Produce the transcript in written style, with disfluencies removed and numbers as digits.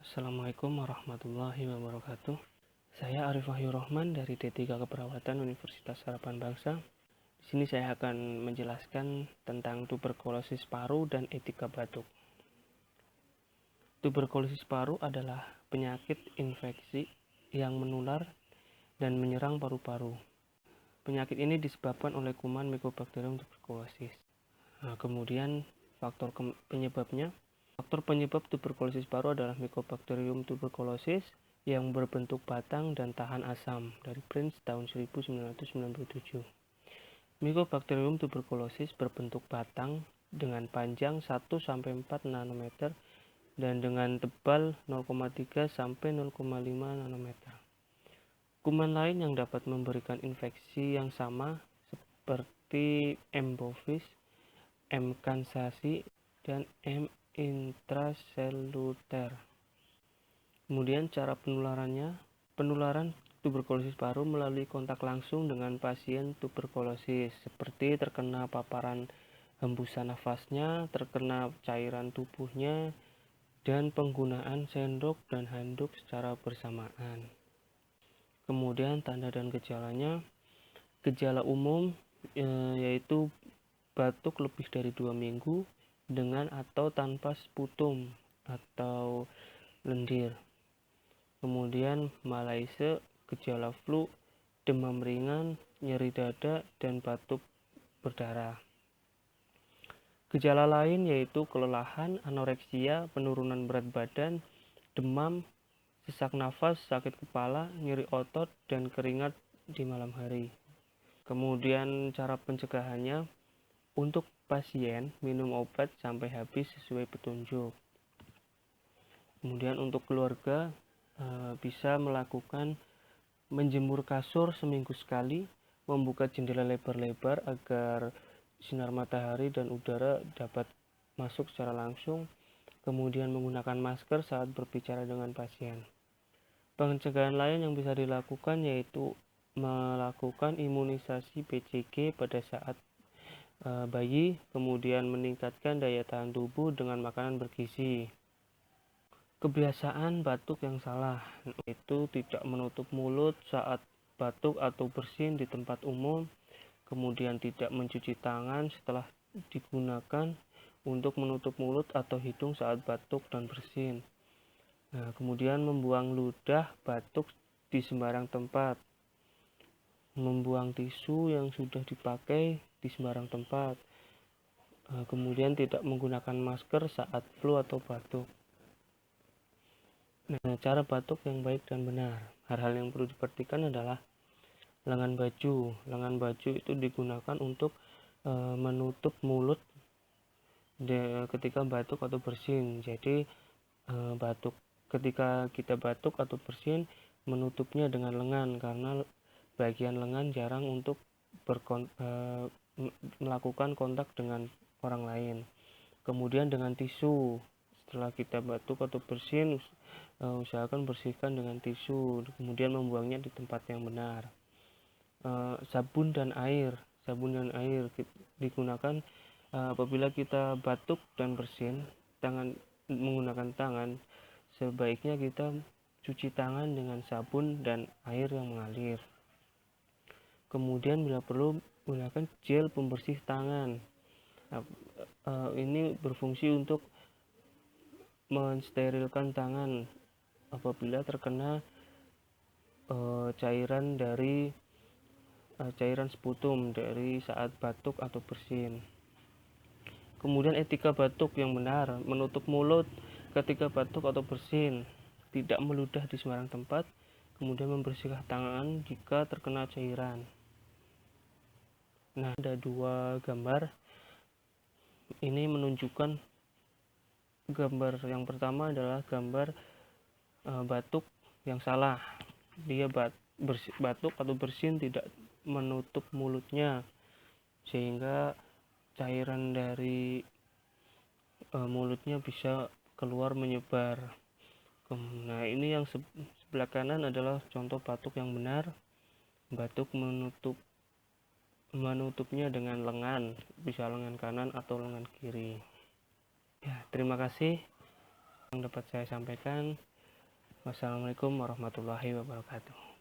Assalamualaikum warahmatullahi wabarakatuh. Saya Arif Wahyu Rohman dari D3 Keperawatan Universitas Harapan Bangsa. Di sini saya akan menjelaskan tentang tuberkulosis paru dan etika batuk. Tuberkulosis paru adalah penyakit infeksi yang menular dan menyerang paru-paru. Penyakit ini disebabkan oleh kuman Mycobacterium tuberculosis. Kemudian faktor penyebabnya. Faktor penyebab tuberkulosis paru adalah Mycobacterium tuberculosis yang berbentuk batang dan tahan asam dari Prince tahun 1997. Mycobacterium tuberculosis berbentuk batang dengan panjang 1-4 nanometer dan dengan tebal 0,3 sampai 0,5 nanometer. Kuman lain yang dapat memberikan infeksi yang sama seperti M. bovis, M. kansasi, dan M. intraseluler. Kemudian cara penularannya, penularan tuberkulosis paru melalui kontak langsung dengan pasien tuberkulosis seperti terkena paparan hembusan nafasnya, terkena cairan tubuhnya, dan penggunaan sendok dan handuk secara bersamaan. Kemudian tanda dan gejalanya, gejala umum yaitu batuk lebih dari 2 minggu dengan atau tanpa sputum atau lendir. Kemudian malaise, gejala flu, demam ringan, nyeri dada, dan batuk berdarah. Gejala lain yaitu kelelahan, anoreksia, penurunan berat badan, demam, sesak nafas, sakit kepala, nyeri otot, dan keringat di malam hari. Kemudian cara pencegahannya, untuk pasien minum obat sampai habis sesuai petunjuk. Kemudian untuk keluarga bisa melakukan menjemur kasur seminggu sekali, membuka jendela lebar-lebar agar sinar matahari dan udara dapat masuk secara langsung, kemudian menggunakan masker saat berbicara dengan pasien. Pencegahan lain yang bisa dilakukan yaitu melakukan imunisasi BCG pada saat bayi, kemudian meningkatkan daya tahan tubuh dengan makanan bergizi. Kebiasaan batuk yang salah, yaitu tidak menutup mulut saat batuk atau bersin di tempat umum, kemudian tidak mencuci tangan setelah digunakan untuk menutup mulut atau hidung saat batuk dan bersin. Kemudian membuang ludah batuk di sembarang tempat, membuang tisu yang sudah dipakai di sembarang tempat, kemudian tidak menggunakan masker saat flu atau batuk. Cara batuk yang baik dan benar. Hal-hal yang perlu diperhatikan adalah lengan baju. Lengan baju itu digunakan untuk menutup mulut ketika batuk atau bersin. Jadi ketika kita batuk atau bersin, menutupnya dengan lengan karena bagian lengan jarang untuk melakukan kontak dengan orang lain. Kemudian dengan tisu, setelah kita batuk atau bersin, usahakan bersihkan dengan tisu, kemudian membuangnya di tempat yang benar. Sabun dan air digunakan apabila kita batuk dan bersin menggunakan tangan. Sebaiknya kita cuci tangan dengan sabun dan air yang mengalir. Kemudian bila perlu gunakan gel pembersih tangan. Ini berfungsi untuk mensterilkan tangan apabila terkena cairan sputum dari saat batuk atau bersin. Kemudian etika batuk yang benar, menutup mulut ketika batuk atau bersin, tidak meludah di sembarang tempat, kemudian membersihkan tangan jika terkena cairan. Ada 2 gambar. Ini menunjukkan gambar yang pertama adalah gambar batuk yang salah. Dia batuk atau bersin tidak menutup mulutnya sehingga cairan dari mulutnya bisa keluar menyebar. Ini yang sebelah kanan adalah contoh batuk yang benar. Batuk menutupnya dengan lengan, bisa lengan kanan atau lengan kiri. Terima kasih yang dapat saya sampaikan. Wassalamualaikum warahmatullahi wabarakatuh.